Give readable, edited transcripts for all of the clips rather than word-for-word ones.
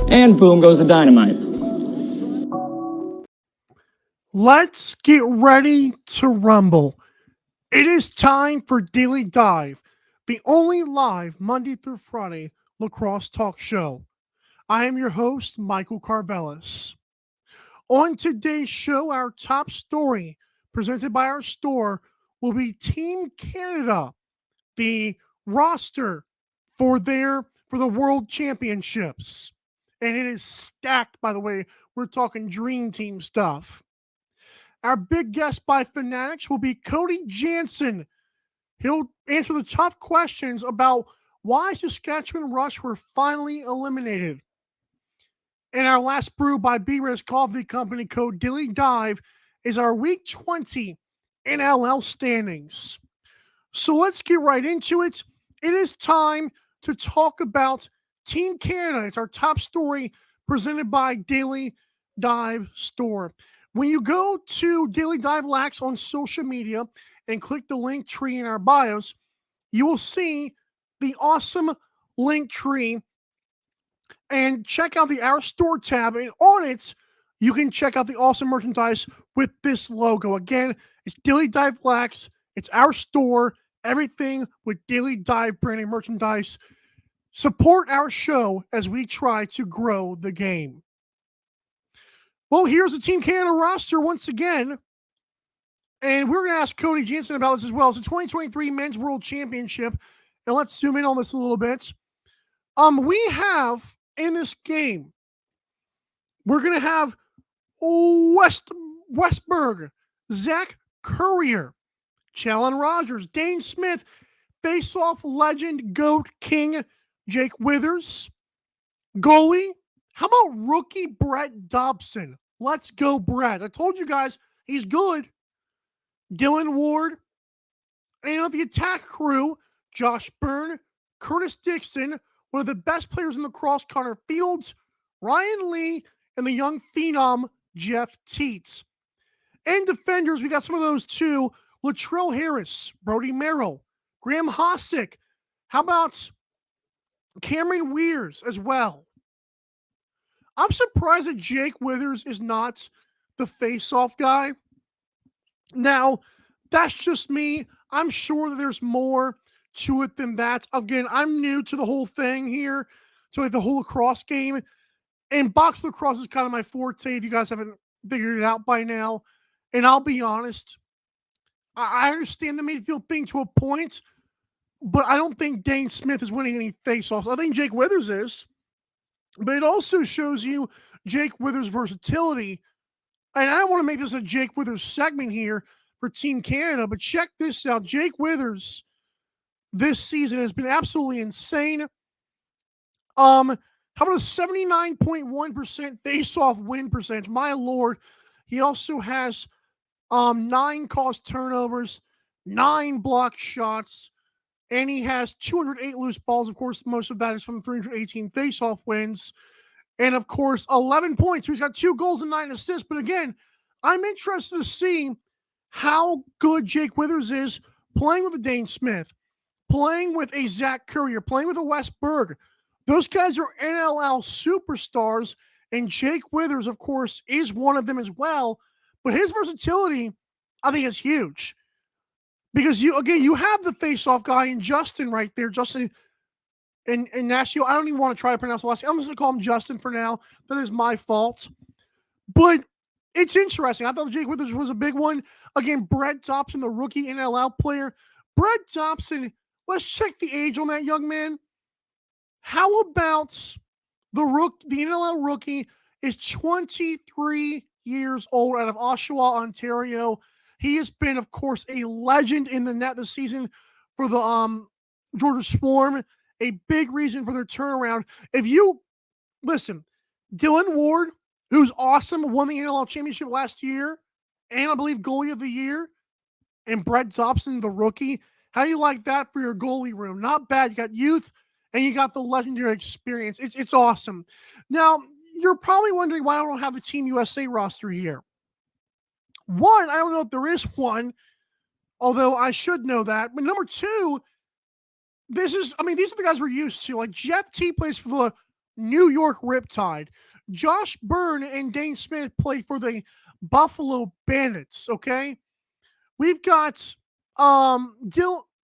and boom goes the dynamite. Let's get ready to rumble. It is time for Daily Dive, the only live Monday through Friday lacrosse talk show. I am your host, Michael Karvelis. On today's show, our top story, presented by our store, will be Team Canada, the roster for the World Championships. And it is stacked, by the way. We're talking dream team stuff. Our big guest by Fanatics will be Cody Janzen. He'll answer the tough questions about why Saskatchewan Rush were finally eliminated. And our last brew by B-Res Coffee Company code Daily Dive is our Week 20 NLL standings. So let's get right into it. It is time to talk about Team Canada. It's our top story presented by Daily Dive Store. When you go to Daily Dive Lax on social media and click the link tree in our bios, you will see the awesome link tree and check out the Our Store tab. And on it, you can check out the awesome merchandise with this logo. Again, it's Daily Dive Lax. It's our store. Everything with Daily Dive branding merchandise. Support our show as we try to grow the game. Well, here's the Team Canada roster once again. And we're going to ask Cody Janzen about this as well. It's the 2023 Men's World Championship. And let's zoom in on this a little bit. We have in this game, we're going to have Westberg, Zach Currier, Challen Rogers, Dane Smith, face-off legend, GOAT King, Jake Withers. Goalie, how about rookie Brett Dobson? Let's go, Brett. I told you guys, he's good. Dylan Ward. And on the attack crew, Josh Byrne, Curtis Dixon, one of the best players in the cross, Connor Fields, Ryan Lee, and the young phenom, Jeff Teets. And defenders, we got some of those too. Latrell Harris, Brody Merrill, Graham Hosick. How about Cameron Weirs as well? I'm surprised that Jake Withers is not the face-off guy. Now, that's just me. I'm sure that there's more to it than that. Again, I'm new to the whole thing here, to like the whole lacrosse game. And box lacrosse is kind of my forte if you guys haven't figured it out by now. And I'll be honest, I understand the midfield thing to a point, but I don't think Dane Smith is winning any face-offs. I think Jake Withers is. But it also shows you Jake Withers' versatility. And I don't want to make this a Jake Withers segment here for Team Canada, but check this out. Jake Withers this season has been absolutely insane. How about a 79.1% face-off win percentage? My Lord. He also has 9 caused turnovers, 9 blocked shots, and he has 208 loose balls. Of course, most of that is from 318 face-off wins. And, of course, 11 points. So he's got 2 goals and 9 assists. But, again, I'm interested to see how good Jake Withers is playing with a Dane Smith, playing with a Zach Currier, playing with a Wes Berg. Those guys are NLL superstars, and Jake Withers, of course, is one of them as well. But his versatility, I think, is huge. Because, you have the face-off guy in Justin right there. Justin Ignacio. I don't even want to try to pronounce the last name. I'm just going to call him Justin for now. That is my fault. But it's interesting. I thought Jake Withers was a big one. Again, Brett Dobson, the rookie NLL player. Brett Dobson, let's check the age on that young man. How about the NLL rookie is 23 years old out of Oshawa, Ontario. He has been, of course, a legend in the net this season for the Georgia Swarm. A big reason for their turnaround. If you listen, Dylan Ward, who's awesome, won the NLL championship last year, and I believe goalie of the year, and Brett Dobson, the rookie. How do you like that for your goalie room? Not bad. You got youth, and you got the legendary experience. It's awesome. Now, you're probably wondering why I don't have the Team USA roster here. One, I don't know if there is one, although I should know that. But number two, these are the guys we're used to. Like Jeff T plays for the New York Riptide. Josh Byrne and Dane Smith play for the Buffalo Bandits, okay? We've got Dylan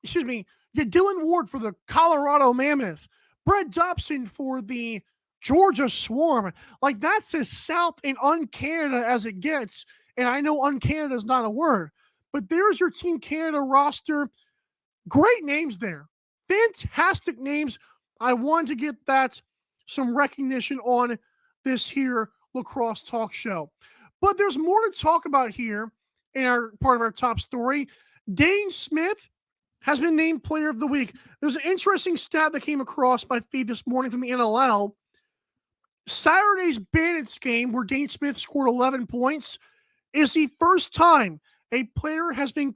Ward for the Colorado Mammoth. Brett Dobson for the Georgia Swarm. Like, that's as South and un-Canada as it gets. And I know un-Canada is not a word, but there's your Team Canada roster. Great names there. Fantastic names. I wanted to get that some recognition on this here lacrosse talk show. But there's more to talk about here in our part of our top story. Dane Smith has been named Player of the Week. There's an interesting stat that came across my feed this morning from the NLL. Saturday's Bandits game, where Dane Smith scored 11 points, is the first time a player has been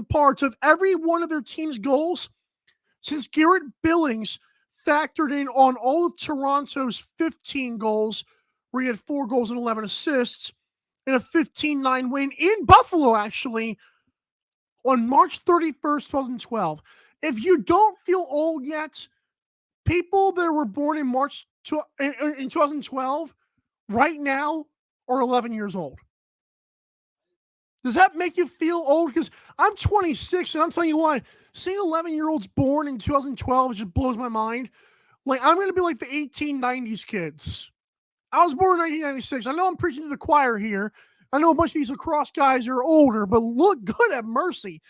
part of every one of their team's goals since Garrett Billings factored in on all of Toronto's 15 goals, where he had 4 goals and 11 assists, in a 15-9 win in Buffalo, actually, on March 31st, 2012. If you don't feel old yet, people that were born in in 2012 right now are 11 years old. Does that make you feel old? Because I'm 26, and I'm telling you what, seeing 11-year-olds born in 2012 just blows my mind. Like, I'm going to be like the 1890s kids. I was born in 1996. I know I'm preaching to the choir here. I know a bunch of these lacrosse guys are older, but look, good at mercy.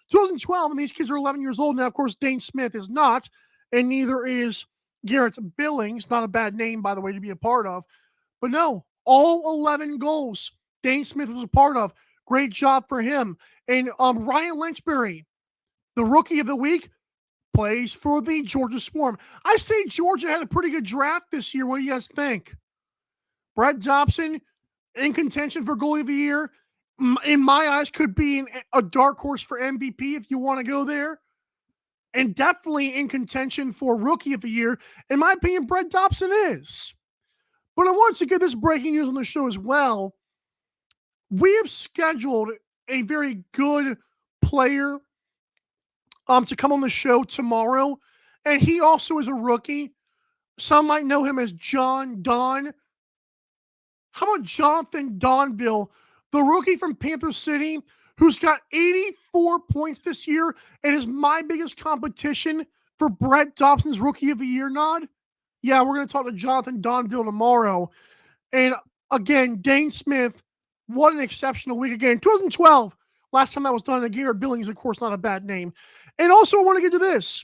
2012, and these kids are 11 years old now. Of course, Dane Smith is not, and neither is Garrett Billings. Not a bad name, by the way, to be a part of. But no, all 11 goals Dane Smith was a part of. Great job for him. And Ryan Lynchbury, the Rookie of the Week, plays for the Georgia Swarm. I say Georgia had a pretty good draft this year. What do you guys think? Brett Dobson in contention for Goalie of the Year. In my eyes, could be a dark horse for MVP if you want to go there. And definitely in contention for Rookie of the Year. In my opinion, Brett Dobson is. But I wanted to get this breaking news on the show as well. We have scheduled a very good player to come on the show tomorrow. And he also is a rookie. Some might know him as John Don. How about Jonathan Donville, the rookie from Panther City, who's got 84 points this year and is my biggest competition for Brett Dobson's Rookie of the Year nod? Yeah, we're going to talk to Jonathan Donville tomorrow. And again, Dane Smith, what an exceptional week again. 2012, last time that was done. Garrett Billings, of course, not a bad name. And also, I want to get to this.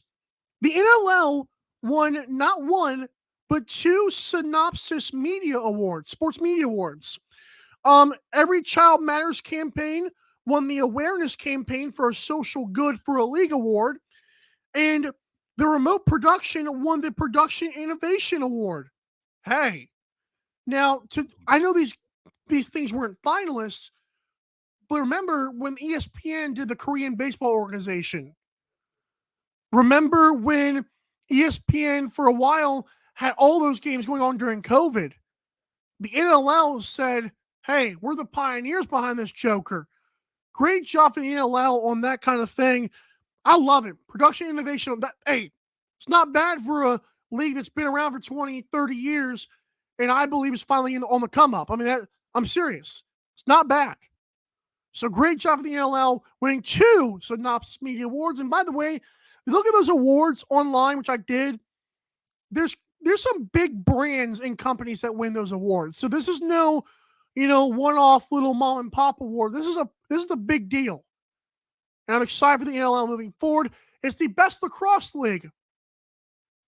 The NLL won not one, but 2 Synopsis Media Awards, Sports Media Awards. Every Child Matters campaign won the Awareness Campaign for a Social Good for a League Award. And the Remote Production won the Production Innovation Award. Hey, now, I know these things weren't finalists, but remember when ESPN did the Korean Baseball Organization? Remember when ESPN for a while had all those games going on during COVID? The NLL said, hey, we're the pioneers behind this joker. Great job for the NLL on that kind of thing. I love it. Production innovation. Hey, it's not bad for a league that's been around for 20, 30 years, and I believe is finally on the come up. I mean, I'm serious. It's not bad. So great job for the NLL winning 2 Synopsis Media Awards. And by the way, look at those awards online, which I did. There's some big brands and companies that win those awards. So this is no, one-off little mom and pop award. This is a big deal. And I'm excited for the NLL moving forward. It's the best lacrosse league.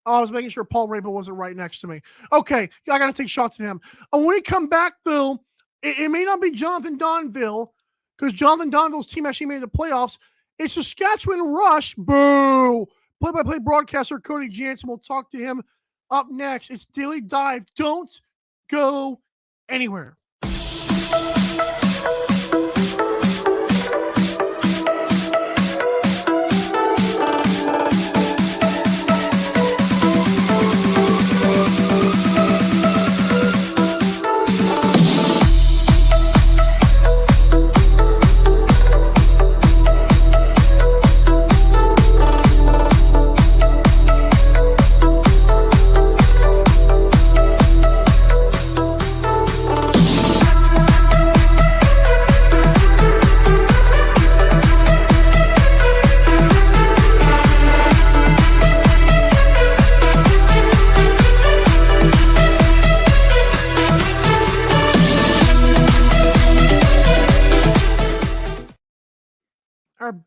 Oh, I was making sure Paul Rabel wasn't right next to me. Okay, I got to take shots at him. And when we come back, though, it may not be Jonathan Donville, because Jonathan Donville's team actually made the playoffs. It's Saskatchewan Rush. Boo! Play-by-play broadcaster Cody Janzen. We'll talk to him up next. It's Daily Dive. Don't go anywhere.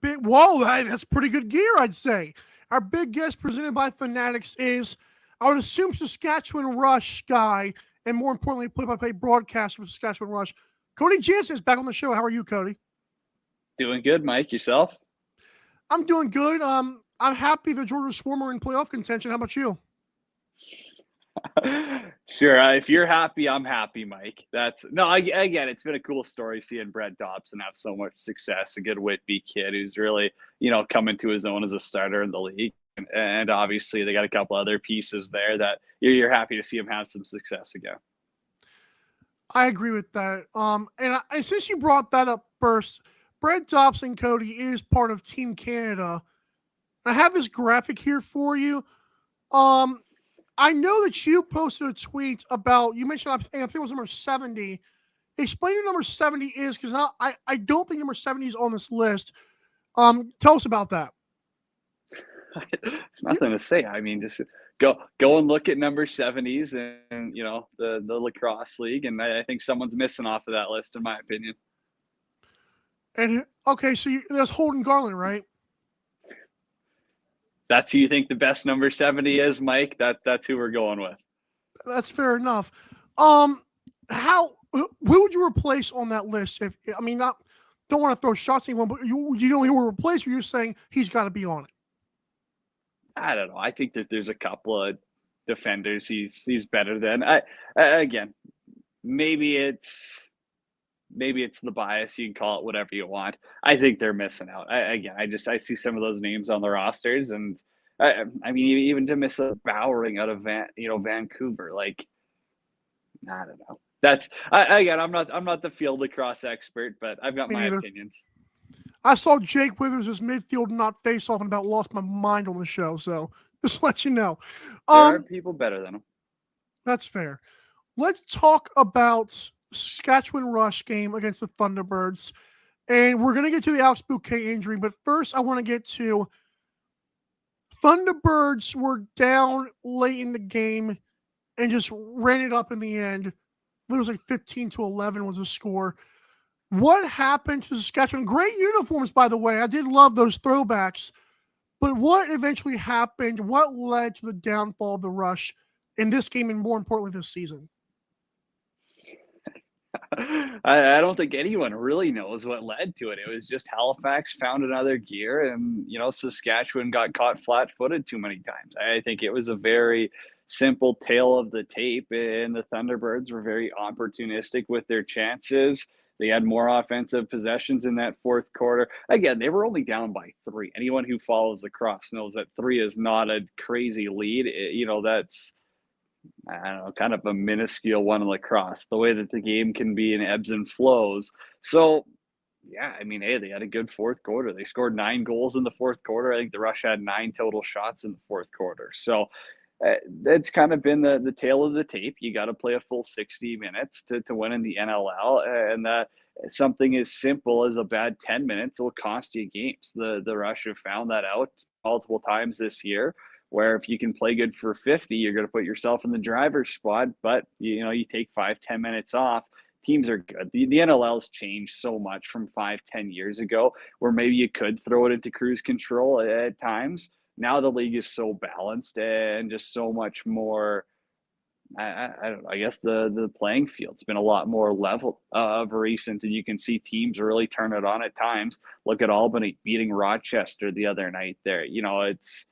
That's pretty good gear, I'd say. Our big guest presented by Fanatics is, I would assume, Saskatchewan Rush guy, and more importantly, play-by-play broadcaster for Saskatchewan Rush. Cody Janzen is back on the show. How are you, Cody? Doing good, Mike. Yourself? I'm doing good. I'm happy the Georgia Swarm are in playoff contention. How about you? Sure. If you're happy, I'm happy, Mike. That's no. Again, it's been a cool story seeing Brett Dobson have so much success. A good Whitby kid who's really, coming to his own as a starter in the league. And obviously, they got a couple other pieces there that you're happy to see him have some success again. I agree with that. And since you brought that up first, Brett Dobson, Cody, is part of Team Canada. I have this graphic here for you. I know that you posted a tweet about, you mentioned, I think it was number 70. Explain what number 70 is, because I don't think number 70 is on this list. Tell us about that. It's nothing to say. I mean, just go and look at number 70s and the lacrosse league, and I think someone's missing off of that list, in my opinion. And okay, so that's Holden Garland, right? That's who you think the best number 70 is, Mike? That's who we're going with. That's fair enough. Who would you replace on that list? Don't want to throw shots at anyone, but you don't hear replace, or you're saying he's got to be on it? I don't know. I think that there's a couple of defenders he's better than. Again, maybe it's the bias. You can call it whatever you want. I think they're missing out. I see some of those names on the rosters, and I mean, even to miss a Bowering out of Vancouver, like, I don't know. That's I'm not the field lacrosse expert, but I've got my opinions. I saw Jake Withers as midfield not face off and about lost my mind on the show, so just let you know. There are people better than him. That's fair. Let's talk about Saskatchewan Rush game against the Thunderbirds. And we're going to get to the Alex Bouquet injury, but first I want to get to Thunderbirds were down late in the game and just ran it up in the end. It was like 15-11 was the score. What happened to Saskatchewan? Great uniforms, by the way. I did love those throwbacks. But what eventually happened? What led to the downfall of the Rush in this game, and more importantly, this season? I don't think anyone really knows what led to it. It was just Halifax found another gear, and Saskatchewan got caught flat-footed too many times. I think it was a very simple tale of the tape, and the Thunderbirds were very opportunistic with their chances. They had more offensive possessions in that fourth quarter. Again, they were only down by 3. Anyone who follows lacrosse knows that 3 is not a crazy lead. That's, I don't know, kind of a minuscule one in lacrosse, the way that the game can be in ebbs and flows. So, yeah, I mean, hey, they had a good fourth quarter. They scored 9 goals in the fourth quarter. I think the Rush had 9 total shots in the fourth quarter. So that's kind of been the tale of the tape. You got to play a full 60 minutes to win in the NLL, and that something as simple as a bad 10 minutes will cost you games. The Rush have found that out multiple times this year, where if you can play good for 50, you're going to put yourself in the driver's spot. But, you take 5-10 minutes off, teams are good. The NLL has changed so much from 5-10 years ago, where maybe you could throw it into cruise control at times. Now the league is so balanced and just so much more, I don't know, I guess the playing field's been a lot more level of recent, and you can see teams really turn it on at times. Look at Albany beating Rochester the other night there. It's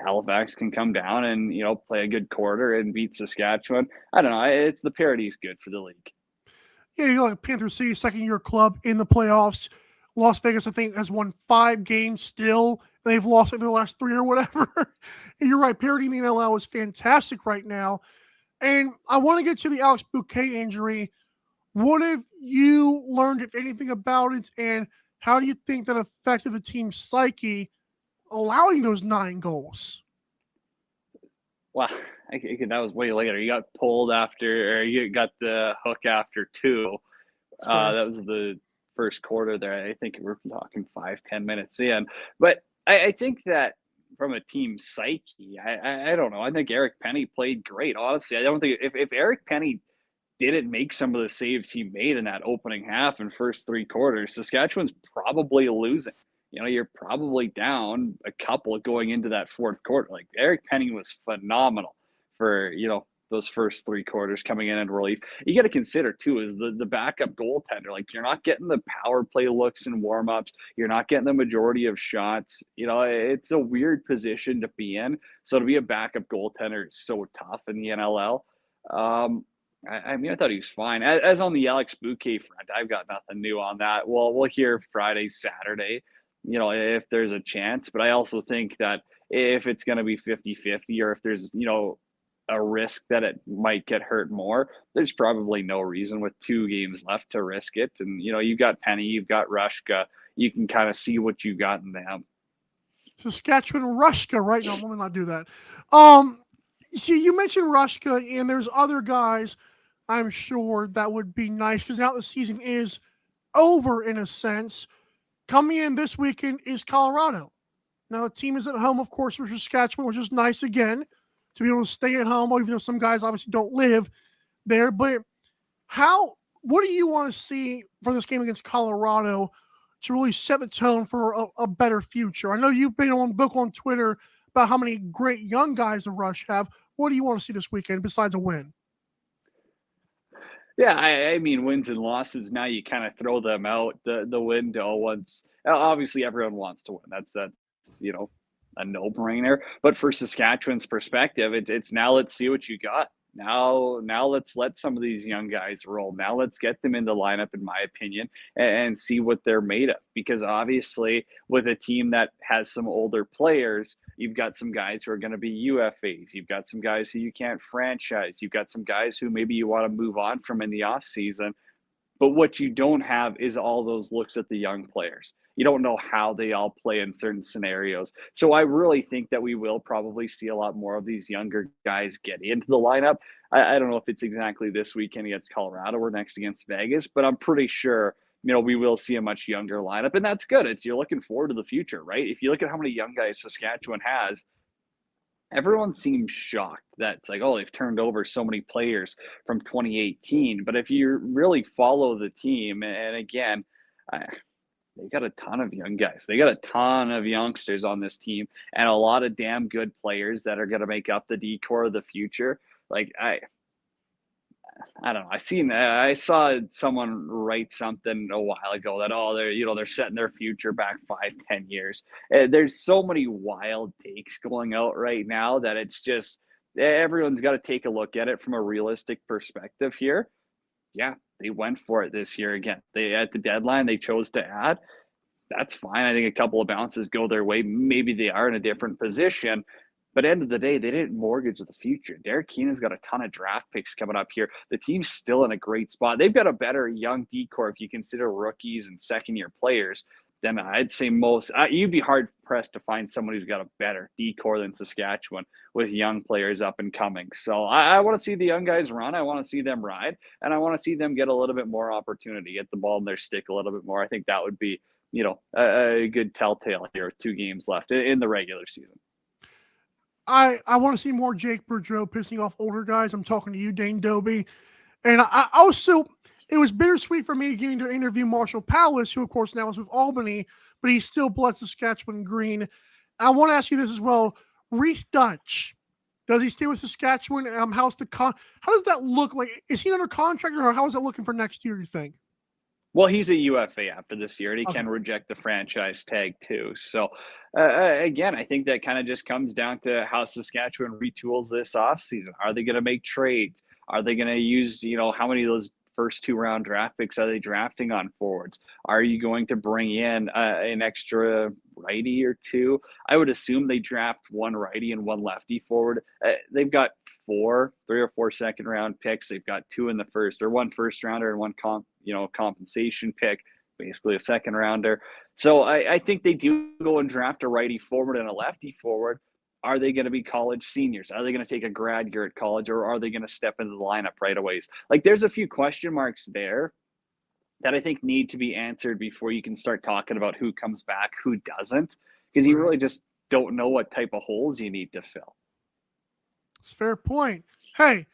Halifax can come down and, play a good quarter and beat Saskatchewan. I don't know. It's the parity is good for the league. Yeah, you like Panther City, second-year club in the playoffs. Las Vegas, I think, has won 5 games still. They've lost in their last 3 or whatever. And you're right, parity in the NLL is fantastic right now. And I want to get to the Alex Bouquet injury. What have you learned, if anything, about it? And how do you think that affected the team's psyche, allowing those 9 goals? Well, that was way later. You got pulled after, or you got the hook after 2. That was the first quarter there. I think we're talking 5-10 minutes in. But I think that from a team psyche, I don't know. I think Eric Penny played great. Honestly, I don't think if Eric Penny didn't make some of the saves he made in that opening half and first 3 quarters, Saskatchewan's probably losing. you're probably down a couple going into that fourth quarter. Like Eric Penny was phenomenal for, those first three quarters coming in relief. You got to consider too is the backup goaltender. Like you're not getting the power play looks and warm ups. You're not getting the majority of shots. It's a weird position to be in. So to be a backup goaltender is so tough in the NLL. Um, I mean, I thought he was fine. As on the Alex Bouquet front, I've got nothing new on that. Well, we'll hear Friday, Saturday, if there's a chance. But I also think that if it's going to be 50-50 or if there's, a risk that it might get hurt more, there's probably no reason with 2 games left to risk it. And, you've got Penny, you've got Rushka. You can kind of see what you got in them. Saskatchewan Rushka, right? No, let me not do that. Um, See, you mentioned Rushka, and there's other guys I'm sure that would be nice because now the season is over in a sense. Coming in this weekend is Colorado. Now the team is at home, of course, for Saskatchewan, which is nice again to be able to stay at home, even though some guys obviously don't live there. But what do you want to see for this game against Colorado to really set the tone for a better future? I know you've been on book on Twitter about how many great young guys the Rush have. What do you want to see this weekend besides a win? Yeah, I mean, wins and losses. Now you kind of throw them out the window once. Obviously, everyone wants to win. That's a no brainer. But for Saskatchewan's perspective, it's now let's see what you got. Now let's let some of these young guys roll. Now let's get them in the lineup, in my opinion, and see what they're made of. Because obviously, with a team that has some older players, you've got some guys who are going to be UFAs. You've got some guys who you can't franchise. You've got some guys who maybe you want to move on from in the offseason. But what you don't have is all those looks at the young players. You don't know how they all play in certain scenarios. So I really think that we will probably see a lot more of these younger guys get into the lineup. I don't know if it's exactly this weekend against Colorado or next against Vegas, but I'm pretty sure we will see a much younger lineup, and that's good. It's you're looking forward to the future, right? If you look at how many young guys Saskatchewan has, everyone seems shocked that it's like, oh, they've turned over so many players from 2018. But if you really follow the team, and again, they got a ton of young guys. They got a ton of youngsters on this team, and a lot of damn good players that are going to make up the decor of the future. Like I don't know. I saw someone write something a while ago that they're setting their future back 5-10 years. There's so many wild takes going out right now that it's just everyone's got to take a look at it from a realistic perspective here. Yeah, they went for it this year again. They at the deadline they chose to add. That's fine. I think a couple of bounces go their way. Maybe they are in a different position, but end of the day, they didn't mortgage the future. Derek Keenan's got a ton of draft picks coming up here. The team's still in a great spot. They've got a better young decor if you consider rookies and second-year players than I'd say most. You'd be hard pressed to find someone who's got a better decor than Saskatchewan with young players up and coming. So I want to see the young guys run. I want to see them ride, and I want to see them get a little bit more opportunity, get the ball in their stick a little bit more. I think that would be a good telltale here with 2 games left in the regular season. I want to see more Jake Boudreau pissing off older guys. I'm talking to you, Dane Doby. And I also, it was bittersweet for me getting to interview Marshall Powis, who, of course, now is with Albany, but he's still blood Saskatchewan green. I want to ask you this as well. Reese Dutch, does he stay with Saskatchewan? How does that look like? Is he under contract, or how is it looking for next year, you think? Well, he's a UFA after this year, and he Okay. can reject the franchise tag too. So, again, I think that kind of just comes down to how Saskatchewan retools this offseason. Are they going to make trades? Are they going to use, how many of those first 2-round draft picks are they drafting on forwards? Are you going to bring in an extra righty or two? I would assume they draft one righty and one lefty forward. They've got 3 or 4 second-round picks. They've got 2 in the first, or 1 first-rounder and 1 compensation pick, basically a second rounder. So I think they do go and draft a righty forward and a lefty forward. Are they going to be college seniors? Are they going to take a grad year at college, or are they going to step into the lineup right away? Like there's a few question marks there that I think need to be answered before you can start talking about who comes back, who doesn't, because you Right. really just don't know what type of holes you need to fill. It's a fair point. Hey,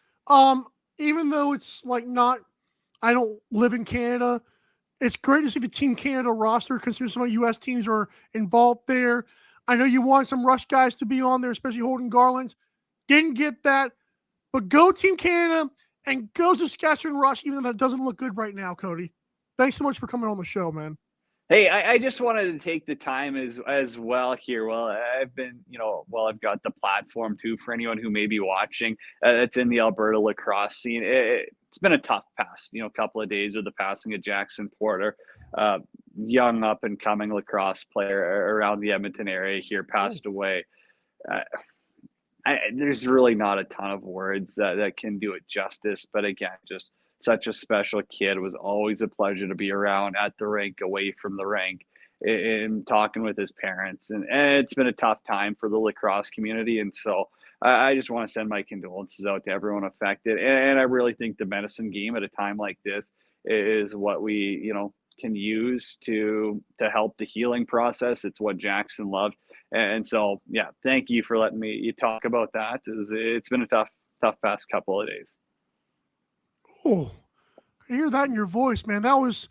even though it's like not, I don't live in Canada. It's great to see the Team Canada roster, considering some of U.S. teams are involved there. I know you want some Rush guys to be on there, especially Holden Garland. Didn't get that. But go Team Canada and go Saskatchewan Rush, even though that doesn't look good right now, Cody. Thanks so much for coming on the show, man. Hey, I just wanted to take the time as well here. Well, I've been, well, I've got the platform too for anyone who may be watching that's in the Alberta lacrosse scene. It's been a tough past, couple of days with the passing of Jackson Porter, uh, young up and coming lacrosse player around the Edmonton area here, Oh, passed away. Uh, there's really not a ton of words that can do it justice. But again, just such a special kid. It was always a pleasure to be around at the rink, away from the rink, and talking with his parents. And it's been a tough time for the lacrosse community. And so I just want to send my condolences out to everyone affected. And I really think the medicine game at a time like this is what we, can use to help the healing process. It's what Jackson loved. And so, yeah, thank you for letting me you talk about that. It's been a tough past couple of days. oh, I can hear that in your voice, man. That was,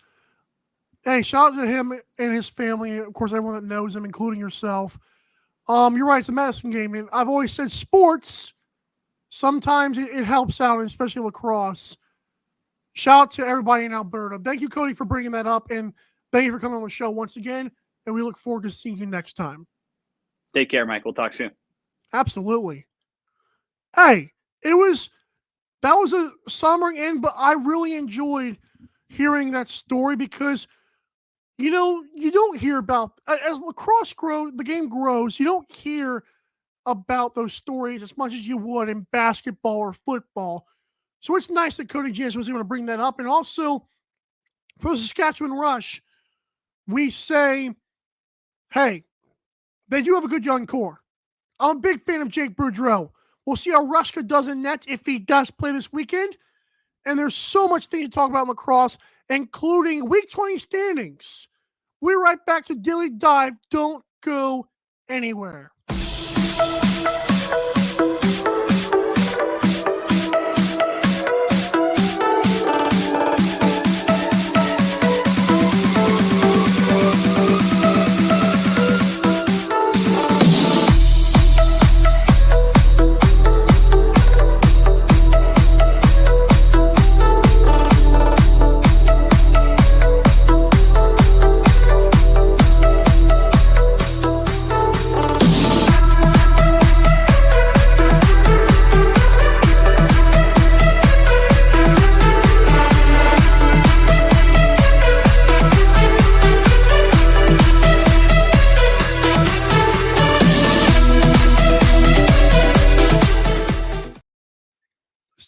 hey, shout out to him and his family. Of course, everyone that knows him, including yourself. You're right. It's a medicine game, and I've always said sports. Sometimes it helps out, especially lacrosse. Shout out to everybody in Alberta. Thank you, Cody, for bringing that up, and thank you for coming on the show once again. And we look forward to seeing you next time. Take care, Mike. We'll talk soon. Absolutely. Hey, that was a summary end, but I really enjoyed hearing that story because you don't hear about as lacrosse grows, the game grows. You don't hear about those stories as much as you would in basketball or football. So it's nice that Cody Janzen was able to bring that up. And also for the Saskatchewan Rush, we say, hey, they do have a good young core. I'm a big fan of Jake Boudreau. We'll see how Rushka does in net if he does play this weekend. And there's so much things to talk about in lacrosse, including Week 20 standings. We're right back to Dilly Dive. Don't go anywhere.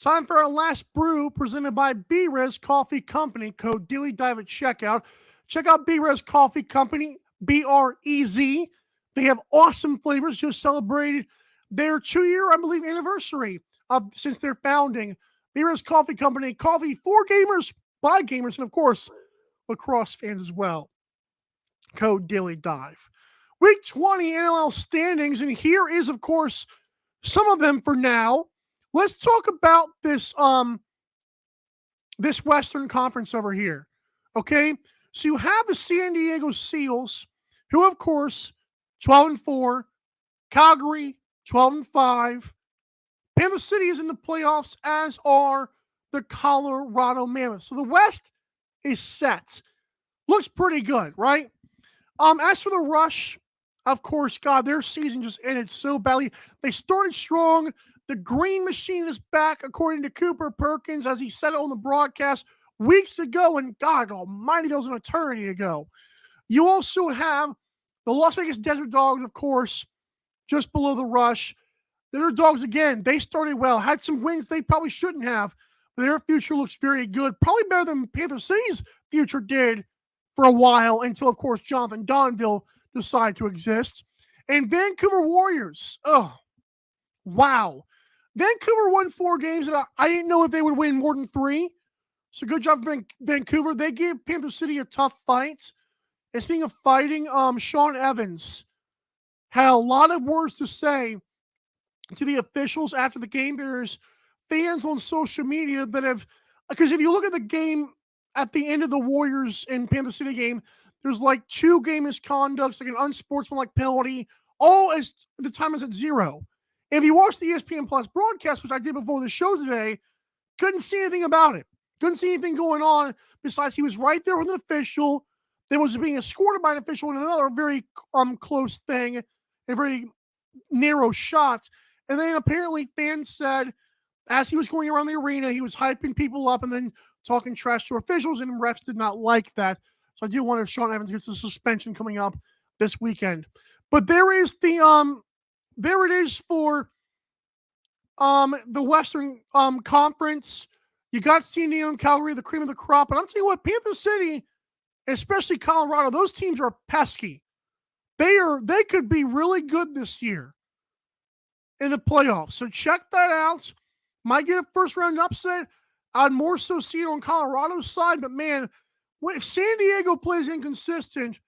Time for our last brew presented by B-Res Coffee Company. Code DILLYDIVE at checkout. Check out B-Res Coffee Company, B-R-E-Z. They have awesome flavors. Just celebrated their 2-year, I believe, anniversary since their founding. B-Res Coffee Company, coffee for gamers, by gamers, and of course, lacrosse fans as well. Code DILLYDIVE. Week 20 NLL standings, and here is, of course, some of them for now. Let's talk about this this Western Conference over here. Okay? So you have the San Diego Seals, who of course 12-4, Calgary 12-5. Panther City is in the playoffs, as are the Colorado Mammoths. So the West is set. Looks pretty good, right? As for the Rush, of course, God, their season just ended so badly. They started strong. The green machine is back, according to Cooper Perkins, as he said it on the broadcast weeks ago. And God almighty, that was an eternity ago. You also have the Las Vegas Desert Dogs, of course, just below the Rush. The Desert Dogs, again, they started well, had some wins they probably shouldn't have. But their future looks very good, probably better than Panther City's future did for a while, until, of course, Jonathan Donville decided to exist. And Vancouver Warriors, oh, wow. Vancouver won 4 games, and I didn't know if they would win more than 3. So good job, Vancouver. They gave Panther City a tough fight. And speaking of fighting, Sean Evans had a lot of words to say to the officials after the game. There's fans on social media that have, because if you look at the game at the end of the Warriors and Panther City game, there's like 2 game misconducts, like an unsportsmanlike penalty, all as the time is at 0. And if you watch the ESPN Plus broadcast, which I did before the show today, couldn't see anything about it. Couldn't see anything going on besides he was right there with an official. There was being escorted by an official in another very close thing, a very narrow shot. And then apparently fans said, as he was going around the arena, he was hyping people up and then talking trash to officials, and refs did not like that. So I do wonder if Sean Evans gets a suspension coming up this weekend. But there is the there it is for the Western Conference. You got San Diego and Calgary, the cream of the crop. And I'm telling you what, Panther City, and especially Colorado, those teams are pesky. They could be really good this year in the playoffs. So check that out. Might get a first round upset. I'd more so see it on Colorado's side, but man, if San Diego plays inconsistent,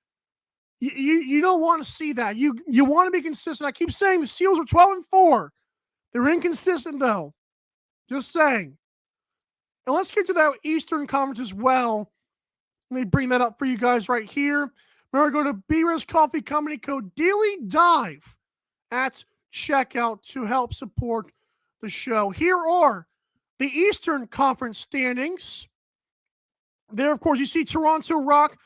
you don't want to see that. You want to be consistent. I keep saying the Seals are 12-4. They're inconsistent though. Just saying. And let's get to that Eastern Conference as well. Let me bring that up for you guys right here. Remember, go to B-Res Coffee Company, code Daily Dive at checkout to help support the show. Here are the Eastern Conference standings. There, of course, you see Toronto Rock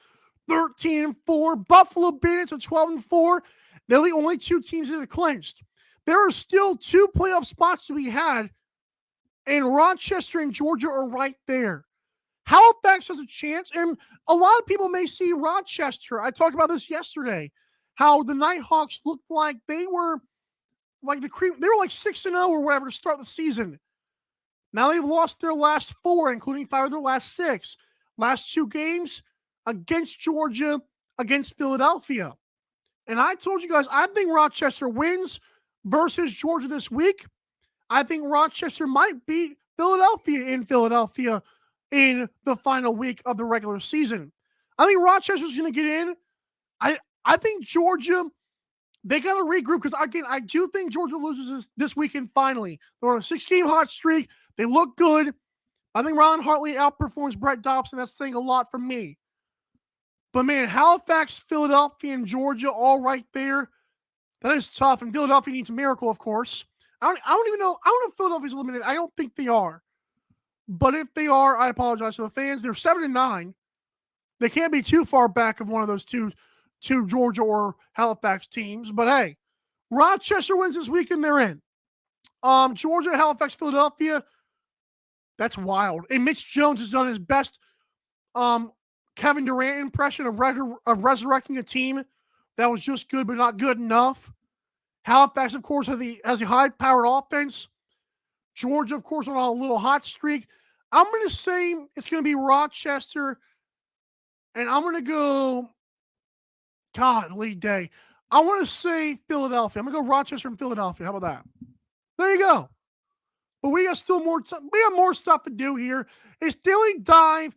13-4, Buffalo Bandits at 12-4. They're the only 2 teams that have clinched. There are still 2 playoff spots to be had, and Rochester and Georgia are right there. Halifax has a chance, and a lot of people may see Rochester. I talked about this yesterday, how the Nighthawks looked like they were like they were like 6-0 or whatever to start the season. Now they've lost their last 4, including 5 of their last 6. Last 2 games against Georgia, against Philadelphia. And I told you guys, I think Rochester wins versus Georgia this week. I think Rochester might beat Philadelphia in the final week of the regular season. I think Rochester's going to get in. I think Georgia, they got to regroup because, again, I do think Georgia loses this weekend finally. They're on a 6-game hot streak. They look good. I think Ron Hartley outperforms Brett Dobson. That's saying a lot from me. But, man, Halifax, Philadelphia, and Georgia all right there. That is tough. And Philadelphia needs a miracle, of course. I don't even know. I don't know if Philadelphia's eliminated. I don't think they are. But if they are, I apologize to the fans. They're 7-9. They can't be too far back of one of those two Georgia or Halifax teams. But hey, Rochester wins this weekend. They're in. Georgia, Halifax, Philadelphia. That's wild. And Mitch Jones has done his best Kevin Durant impression of resurrecting a team that was just good but not good enough. Halifax, of course, has a high-powered offense. Georgia, of course, on a little hot streak. I'm going to say it's going to be Rochester, and I'm going to go, God, lead day. I want to say Philadelphia. I'm going to go Rochester and Philadelphia. How about that? There you go. But we got still more. We have more stuff to do here. It's Daily Dive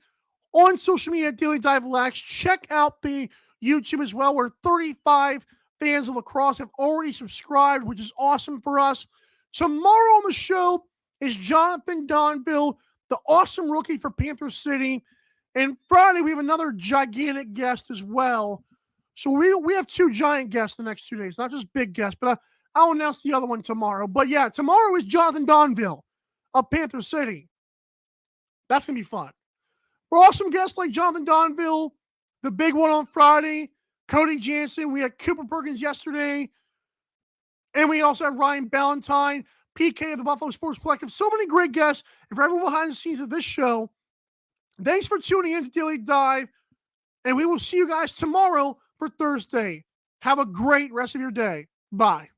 on social media at Daily Dive Lax. Check out the YouTube as well, where 35 fans of lacrosse have already subscribed, which is awesome for us. Tomorrow on the show is Jonathan Donville, the awesome rookie for Panther City. And Friday, we have another gigantic guest as well. So we have 2 giant guests the next 2 days, not just big guests, but I'll announce the other one tomorrow. But yeah, tomorrow is Jonathan Donville of Panther City. That's going to be fun. For awesome guests like Jonathan Donville, the big one on Friday, Cody Janzen. We had Cooper Perkins yesterday. And we also had Ryan Ballantyne, PK of the Buffalo Sports Collective. So many great guests. And for everyone behind the scenes of this show, thanks for tuning in to Daily Dive. And we will see you guys tomorrow for Thursday. Have a great rest of your day. Bye.